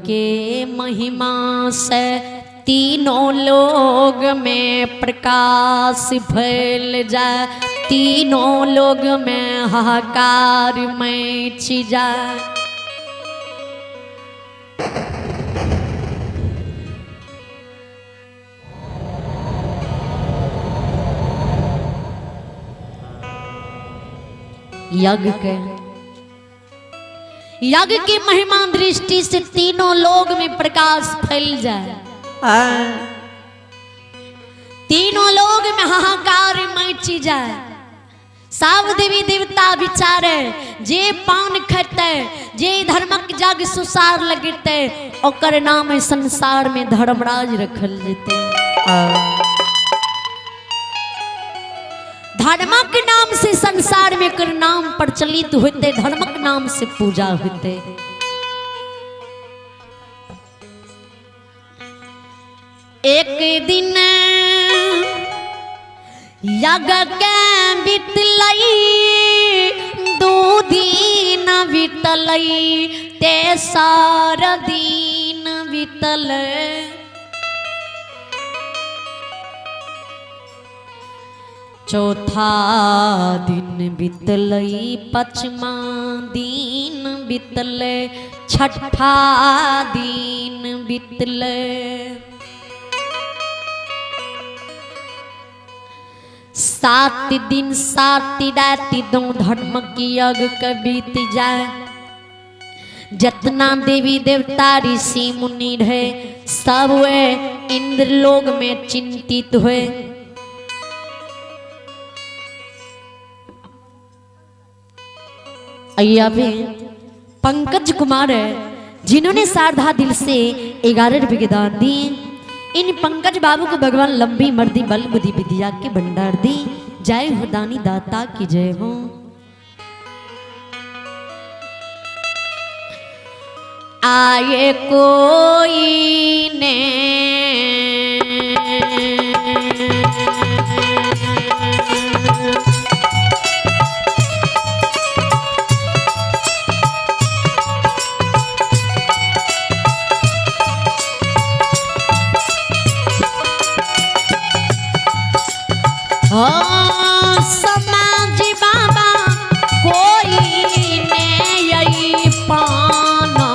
के महिमा से तीनों लोग में प्रकाश फैल जाए, तीनों लोग में हाहाकार मच जाए। यज्ञ की महिमा दृष्टि से तीनों लोग में प्रकाश फैल जाए, तीनों लोग में हाहाकार मच जाए। सब देवी देवता विचारे जे पान खते, जे धर्मक जग सुसार लगते, ओकर नाम संसार में धर्मराज रखल जेते। धर्मक नाम से संसार में कर नाम प्रचलित होते, धर्मक नाम से पूजा होते। एक दिन यज्ञ के बीतलई, दो दिन बीतलई, तेसर दिन बीतल, चौथा दिन बीतलई, पांचवा दिन बीतले, छठा दिन बीतले। सात दिन सात राति दो धर्म की यज्ञ के बीत जाए। जितना देवी देवता ऋषि मुनि रहे सब वे इंद्र लोक में चिंतित हुए। अय्याबे पंकज कुमार जिन्होंने शारदा दिल से 11 रुपए दान दिए, इन पंकज बाबू को भगवान लंबी मर्दी बल बुद्धि विद्या के भंडार दी। जय हो दानी दाता की जय हो। आए कोई ने समाज बाबा कोई ने यही पाना,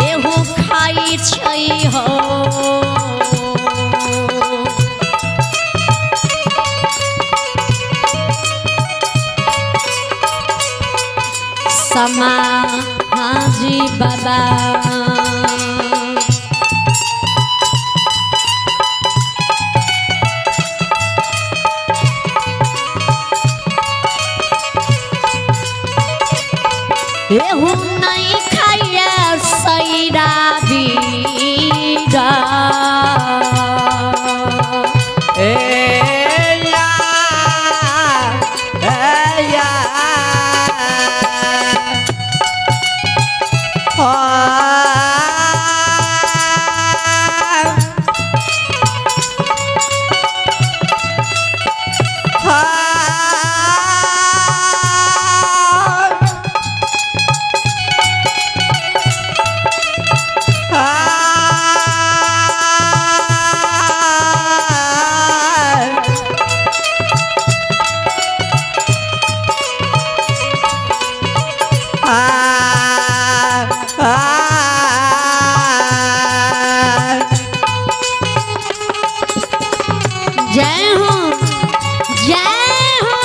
एहू खाई छै हो समा हाजी बाबा। एहू नहीं खाइए सैरा बीरा, जय हो जय हो।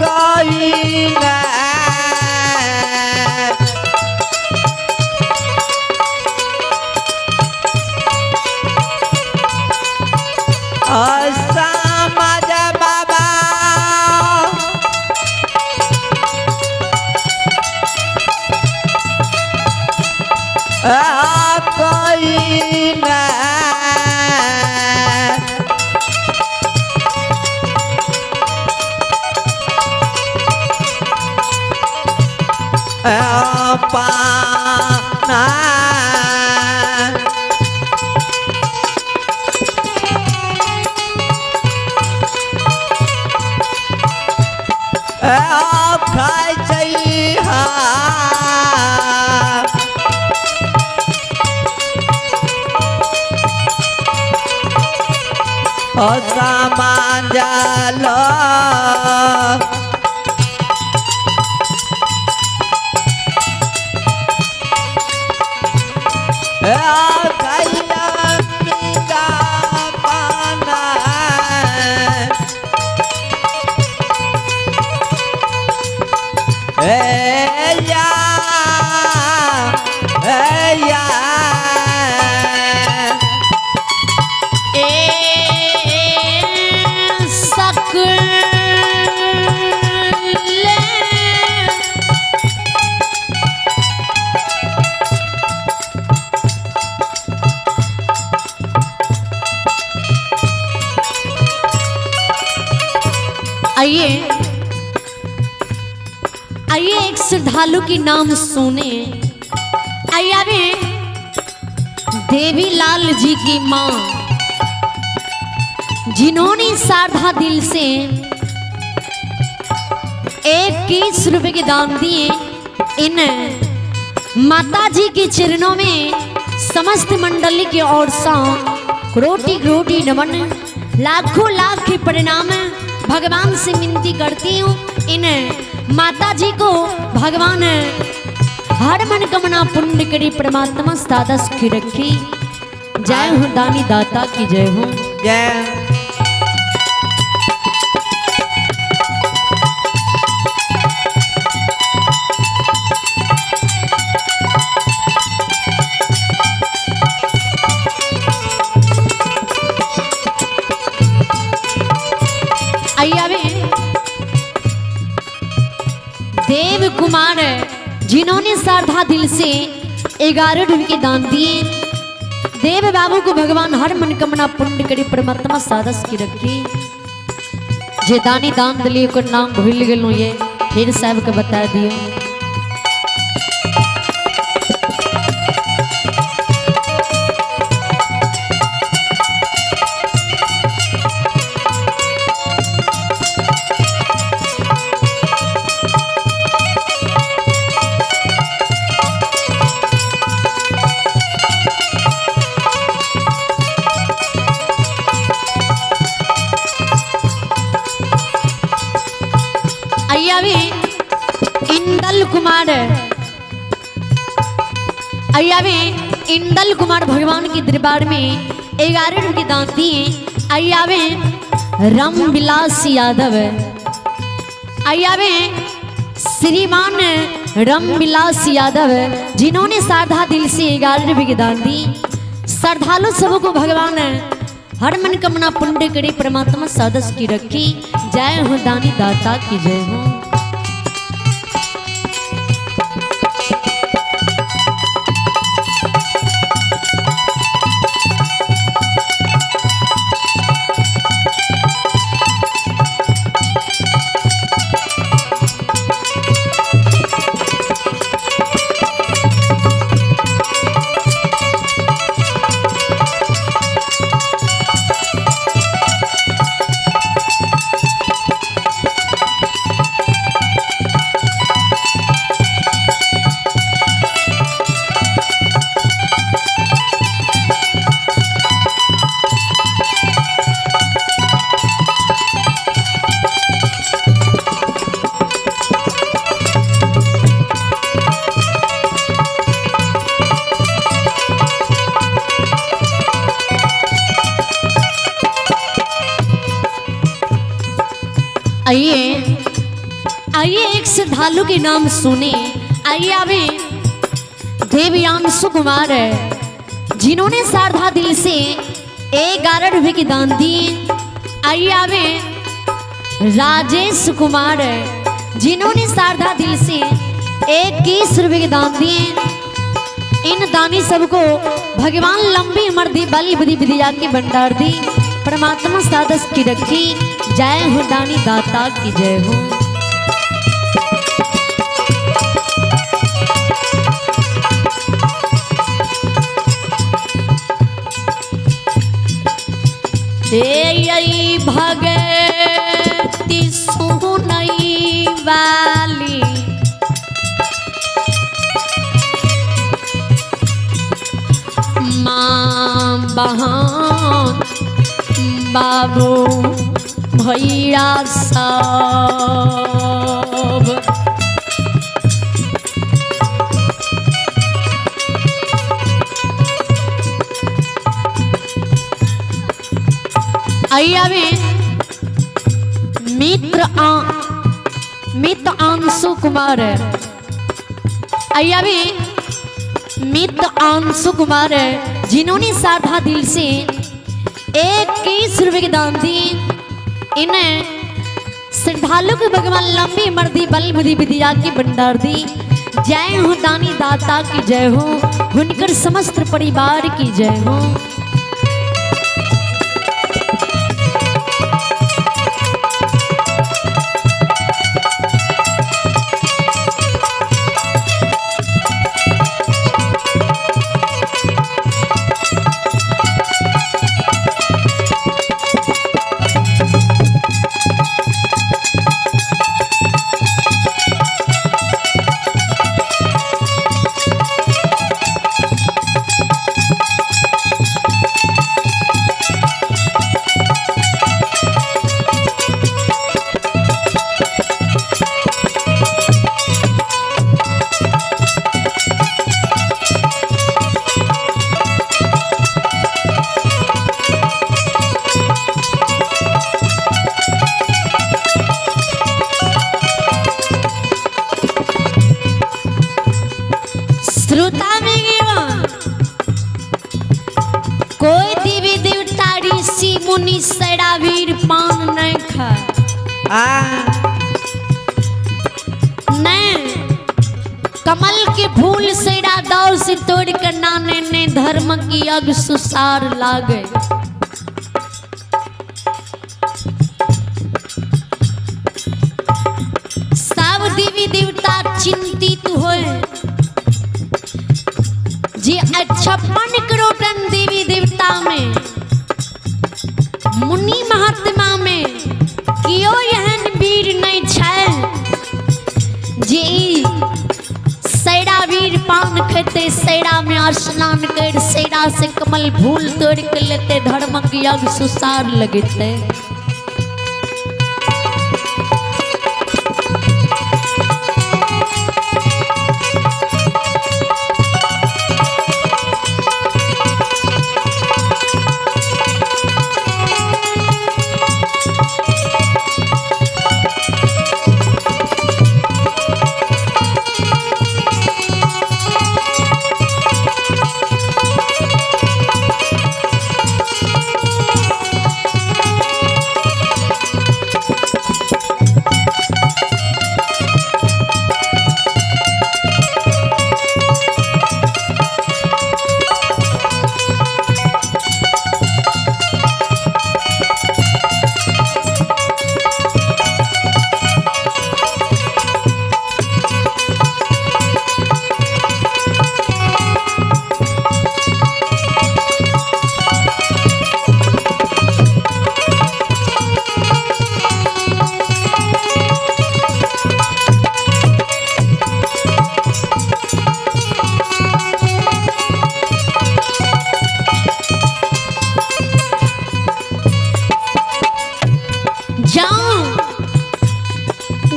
कोई ना समाज बाबा कोई ना पाना ओ सामान जालो आइए आइए एक श्रद्धालु की नाम सुने। आइए आवे देवी लाल जी की माँ जिन्होंने श्रद्धा दिल से 21 रुपए के दान दिए। इन माता जी के चरणों में समस्त मंडली की ओर से कोटि कोटि नमन, लाखों लाख के प्रणाम। भगवान से विनती करती हूँ इन माता जी को भगवान हर मनोकामना पूर्ण करी, परमात्मा सादस की रखी। जय हो दानी दाता की जय हो। जय देव कुमार जिन्होंने श्रद्धा दिल से 11 रुपए के दान दिए। देव बाबू को भगवान हर मनोकामना पूर्ण करी, परमात्मा सादस की रखी। जे दानी दान दिलिए को नाम भूल गलो, ये फिर साहब के बता दियो। इंदल कुमार इंदल कुमार भगवान के दरबार में 11 रुपए के दान दिए। आइयावे रामविलास यादव, आइयावे श्रीमान रामविलास यादव जिन्होंने श्रद्धा दिल से 11 रुपए के दान दी। श्रद्धालु सबको भगवान हर मनोकामना पूर्ण करे, परमात्मा सादस की रखी। जय हो दानी दाता की जय हो। आइए आइए एक श्रद्धालु के नाम सुने। आइए आवे देवयांशु कुमार जिन्होंने श्रद्धा दिल से 11 रुपए के दान दिए। आइए आवे राजेश कुमार जिन्होंने श्रद्धा दिल से 21 रुपए के दान दिए। इन दानी सबको भगवान लंबी उम्र दी, बली बुद्धि विद्या के भंडार दी, परमात्मा सादस की रखी। जय हो दानी दाता की जय हो। भगति सुनई वाली माँ बहन बाबू भैया सब आइया में मित्र अंशु कुमार है। आइया भी मित्र अंशु कुमार है जिन्होंने साधा दिल से 21 रुपए के दान दिए। इन्हें श्रद्धालु के भगवान लंबी मर्दी बल बुद्धि विद्या की भंडार दी। जय हो दानी दाता की जय हो, उनकर समस्त परिवार की जय हो। श्रोता में कोई देवी देवता ऋषि मुनि सैरा वीर पान नहीं खा नहीं कमल के फूल सैरा दौर से तोड़ कर नाने ने धर्म की अग सुसार लागे। सब देवी देवता चिंतित होए जी 56 करोड़ देवी देवता में मुनि महात्मा में कियो यहन वीर नहीं छे जी सैरा वीर पान खेते सैरा में स्नान कर सैरा से कमल फूल तोड़ के लेते धर्म की अग सुसार लगते।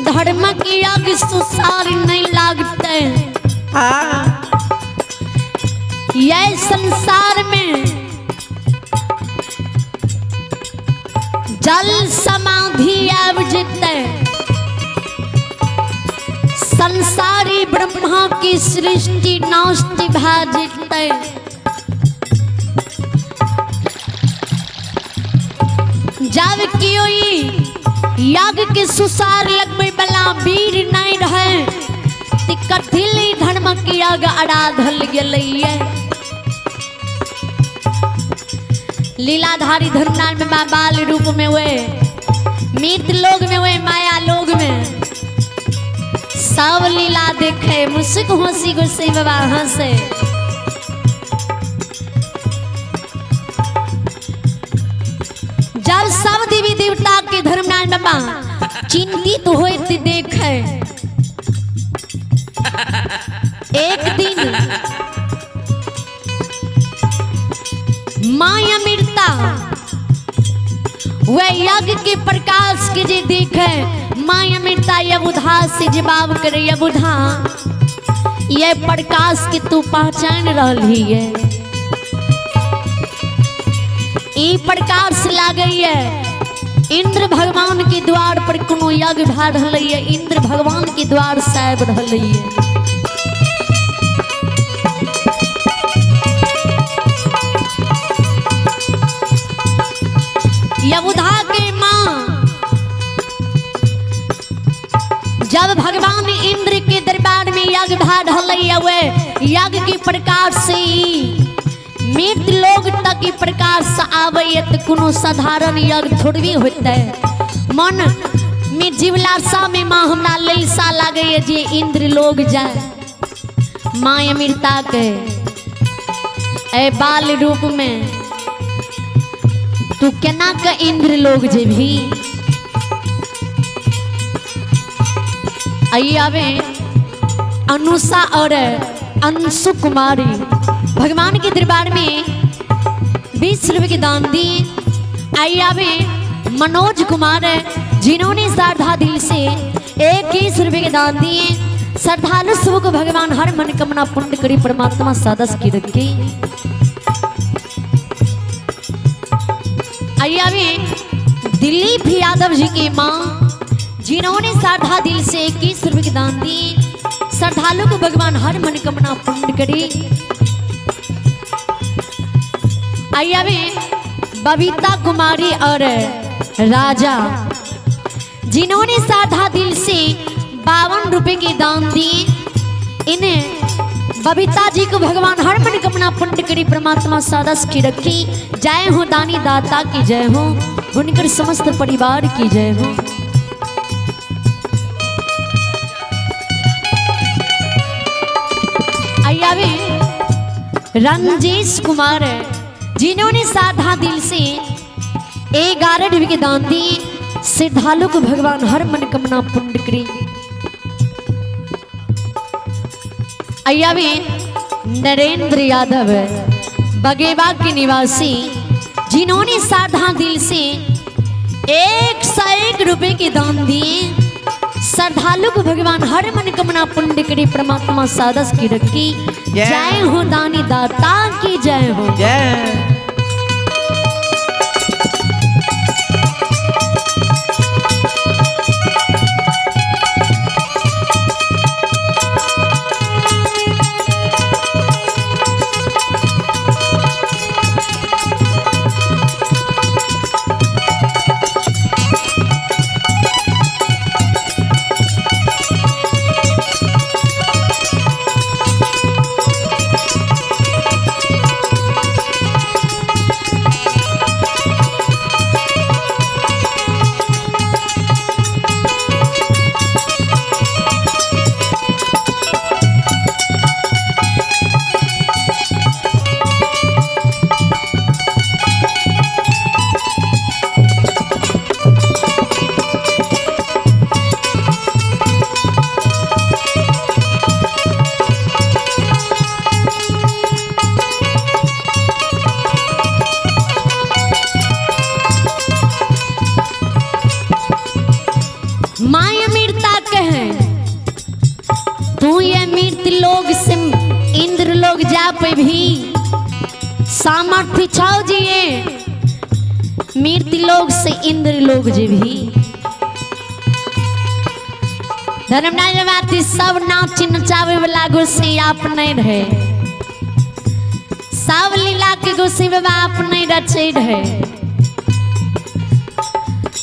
धर्म की आग सुसार नहीं लागते। यह संसार में जल समाधि अब जीते संसारी ब्रह्मा की सृष्टि नास्ति भाजते। जब की याग के सुसार लगबे बला वीर नहीं रहे कथिली धर्म की आग आराधल गए। लीलाधारी धर्मनाल में माँ बाल रूप में हुए मृत लोग में हुए माया लोग में सब लीला देखे मुस्क हंसी गुस्से बाबा हंसे। जब सब देवी देवता के धर्मनाल बाबा चिंतित हुए थे देखे एक दिन माया मृता वह यज्ञ के प्रकाश के जे देखे माँ अमृता यबुधा से जवाब करे, यबुधा ये प्रकाश के तू पहचान रही है, ई प्रकाश लागे है इंद्र भगवान के द्वार पर कोनो यज्ञ भा रही है, इंद्र भगवान के द्वार साहब रही है। यबुधा के माँ जब भगवान इंद्र के दरबार में यज्ञ भा रही है, वे यज्ञ के प्रकाश से मृत लोग तक की प्रकाश आवे तो कोनो साधारण यज्ञ थोड़ी होता है। मन में जीवलाशा में माँ हमरा ललसा लगे है जे इंद्र लोग जाए, माँ अमृता के ए बाल रूप में तू केना के इंद्र लोग जेभी। आइए आवे अनुषा और अंशु कुमारी भगवान के दरबार में 20 रुपए के दान दिए। आइए आवे मनोज कुमार जिन्होंने श्रद्धा दिल से 21 रुपए के दान दिए। श्रद्धालु सब को भगवान हर मनोकामना पूर्ण करी, परमात्मा सदस्य की रखे। आइए आवे दिलीप यादव जी की माँ जिन्होंने श्रद्धा दिल से 21 रुपए के दान दिए। श्रद्धालु को भगवान हर मनोकामना पूर्ण करे। आइए आवे बबीता कुमारी और राजा जिन्होंने श्रद्धा दिल से 52 रुपए के दान दिए। इन्हें बबीता जी को भगवान हर मनोकामना पूर्ण करी, परमात्मा सदस्य की रखी। जय हो दानी दाता की जय हो, उनकर समस्त परिवार की जय हो। आइए रंजेश कुमार जिन्होंने श्रद्धा दिल से 11 रुपए के दान दिए। श्रद्धालु को भगवान हर मनोकामना पूर्ण करे। आइए नरेंद्र यादव बगेवा के निवासी जिन्होंने श्रद्धा दिल से 101 रुपए के दान दिए। श्रद्धालु को भगवान हर मनोकामना पूर्ण करे, परमात्मा सदस्य की रखी। जय हो दानी दाता की जय हो। जय पे भी सामर्थ्य छाओ जिए, मृत लोग से इंद्र लोग जे भी। धर्मराज सब नाच नचावे वाला गोसी आप नहीं रहे, सब लीला के गोसी बाबा आप नहीं रचे रहे।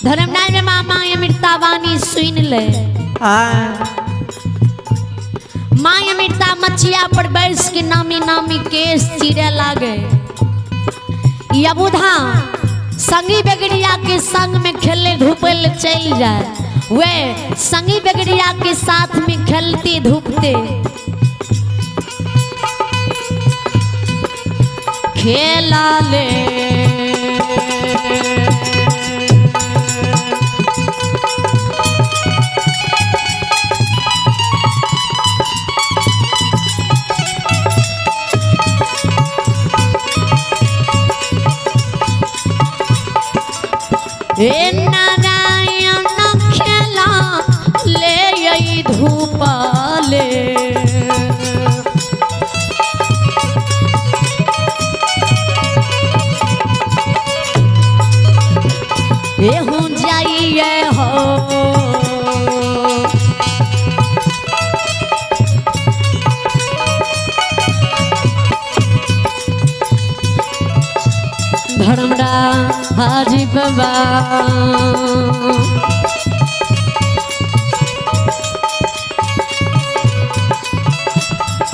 धर्मराज में मामा अमृता वाणी सुन ले। माँ अमृता मछिया पर बैस के नामी नामी केस चिरे लागे। यबुधा संगी बेगड़िया के संग में खेले धूपल चल जाए, वे संगी बेगड़िया के साथ में खेलते धूपते खेला ले। ए नारायण खेला ले आई धूपाले ए हूँ जाइए हो धर्मरा हाजी बाबा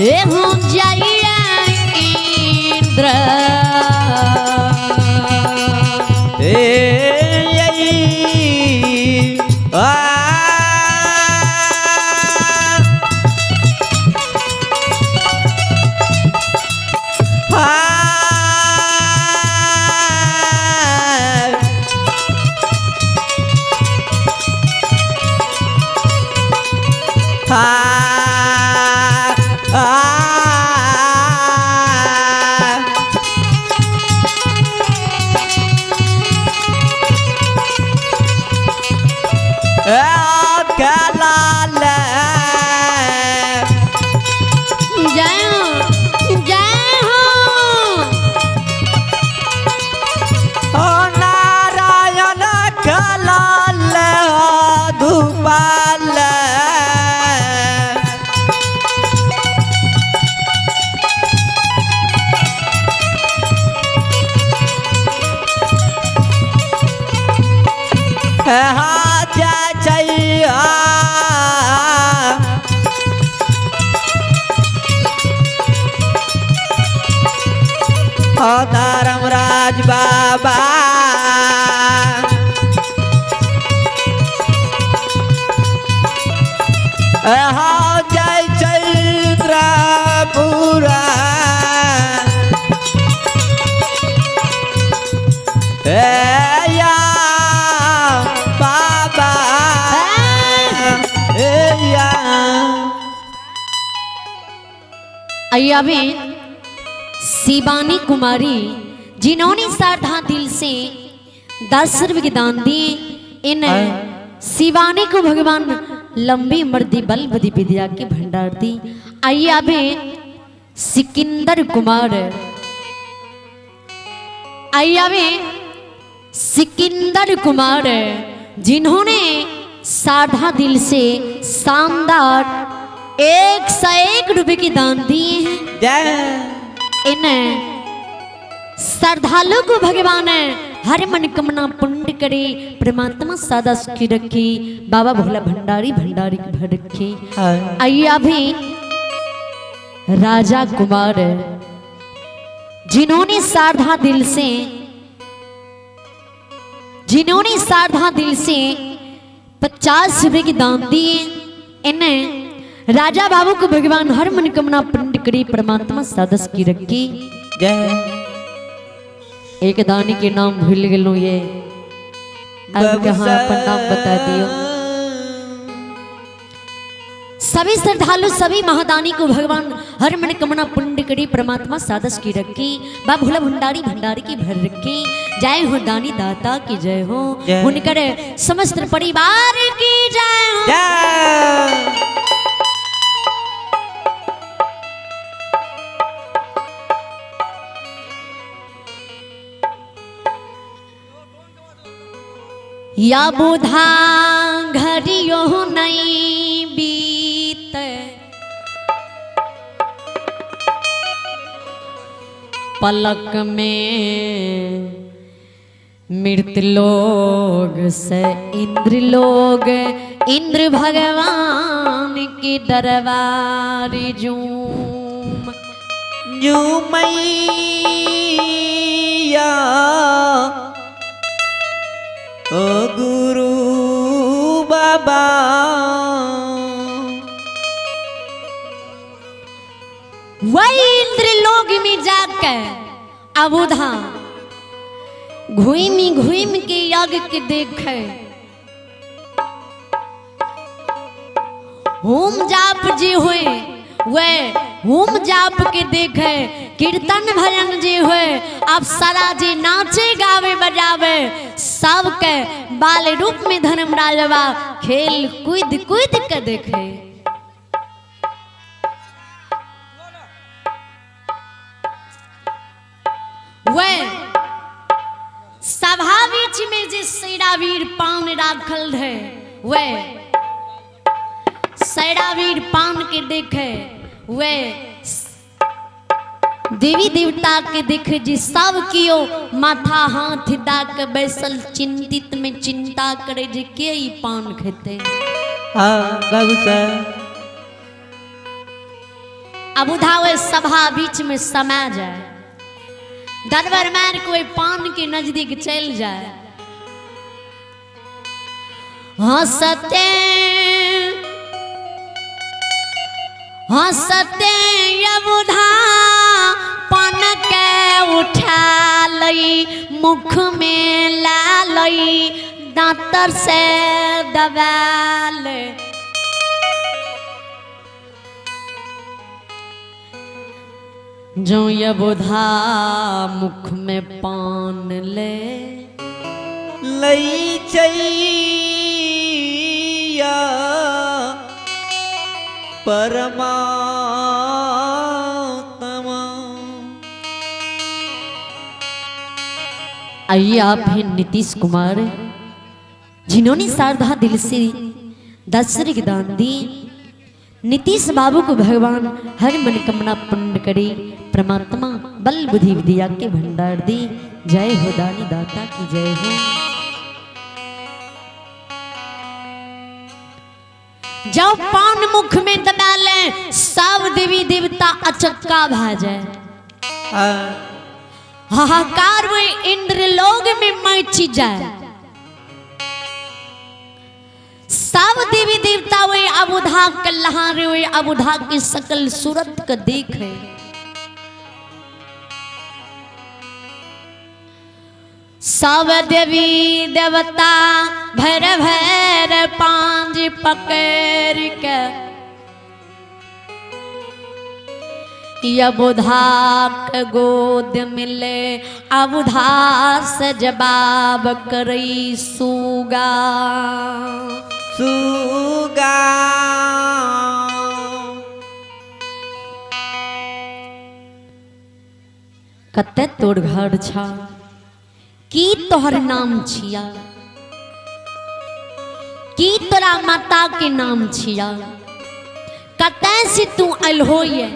ए हूँ जाइए इंद्र धर्मराज बाबा जय चैत्रपुरा या बाबा या आइए अभी शिवानी कुमारी जिन्होंने श्रद्धा दिल से 10 रुपये दान दिए इन शिवानी को भगवान लंबी मर्दी बल बदी विद्या के भंडार दी। आइए अभी सिकंदर कुमार आइए अभी सिकंदर कुमार जिन्होंने श्रद्धा दिल से शानदार 101 रुपये की दान दिए हैं। इन श्रद्धालु को भगवान हर मनोकामना पूर्ण करे परमात्मा सदा सुखी रखे बाबा भोला भंडारी भंडारी भर रखे। आइए अभी राजा कुमार जिन्होंने श्रद्धा दिल से 50 रुपये की दान दिए। इन राजा बाबू को भगवान हर मनोकामना पूर्ण करे परमात्मा सदस की रखी। एक दानी के नाम भूल गलो ये अब कहाँ पर नाम बता दियो। सभी श्रद्धालु सभी महादानी को भगवान हर मनोकामना पूर्ण करे परमात्मा सदस की रखी बा भोला भंडारी भंडारी की भर रखी। जय हो दानी दाता की जय हो उनकर समस्त परिवार की जय हो। या बुधा घरियो नहीं बीत पलक में मृत लोग से इंद्र लोग इंद्र भगवान के दरबार मैया ओ गुरु बाबा वही इंद्र लोग में जाकर अबोधा घुम के यज्ञ के देखे होम जाप जे हुए वह होम जाप के देखे कीर्तन भजन जे हुए अब सारा जी नाचे गावे बजावे सबके बाल रूप में धर्मराजवा खेल कूद कूद के देखे। वे सभा बीच में जे सैरावीर पान राखल है वे सैरावीर पान के देखे वे देवी देवता के देखे जी सब कियो माथा हाथ दा के बैसल चिंतित में चिंता करे जे के ई पान खेते। हाँ बाबू साहब अब उधावे सभा बीच में समा जाए दरबार मार कोई पान के नजदीक चल जाए हंसते हंसते यबुधा पान के उठा लई मुख में ला लई दांतर से दबा ले। जो यबुधा मुख में पान ले लई चैया परमात्मा। आइए आप हैं नीतीश कुमार जिन्होंने श्रद्धा दिल से 10 दान दी। नीतीश बाबू को भगवान हर मनोकामना पूर्ण करे परमात्मा बल बुद्धि विद्या के भंडार दी। जय हो दानी दाता की जय हो। जब पान मुख में दबा ले सब देवी देवता अचक्का भाजे हाहाकार वे इंद्र लोग में मची जाए सब देवी देवता वे अबुधा कल्हारे वे अबुधा की सकल सूरत का देखे। सब देवी देवता भैर भैर पांज पकड़ के अबुधा के गोद मिले अबुधा से जवाब करई सूगा सुगा। कते तोड़ घर छा की तोहर नाम छिया की तोरा माता के नाम छिया कते से तू अलहोये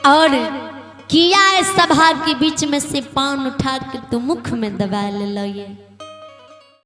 और किया सभा के बीच में से पान उठा के तू मुख में दबा ले।